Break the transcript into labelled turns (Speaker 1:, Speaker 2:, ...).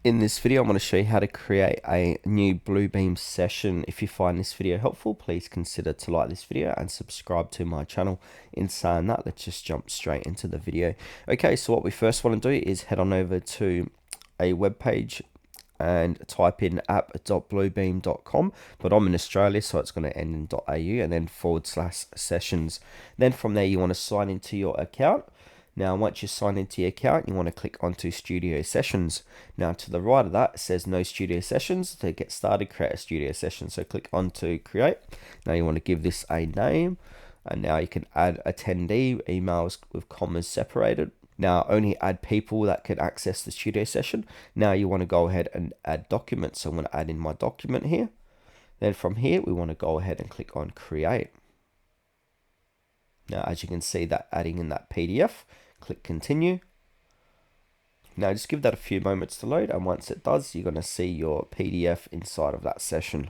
Speaker 1: In this video, I'm going to show you how to create a new Bluebeam session. If you find this video helpful, please consider to like this video and subscribe to my channel. In saying that, let's just jump straight into the video. Okay, so what we first want to do is head on over to a web page and type in app.bluebeam.com, but I'm in Australia, so it's going to end in .au and then /sessions. Then from there, you want to sign into your account. Now, once you sign into your account, you want to click onto Studio Sessions. Now, to the right of that, it says No Studio Sessions. To get started, create a studio session. So click onto Create. Now, you want to give this a name. And now you can add attendee, emails with commas separated. Now, only add people that can access the studio session. Now, you want to go ahead and add documents. So I'm going to add in my document here. Then from here, we want to go ahead and click on Create. Now, as you can see, that adding in that PDF. Click continue. Now just give that a few moments to load, and once it does, you're going to see your PDF inside of that session.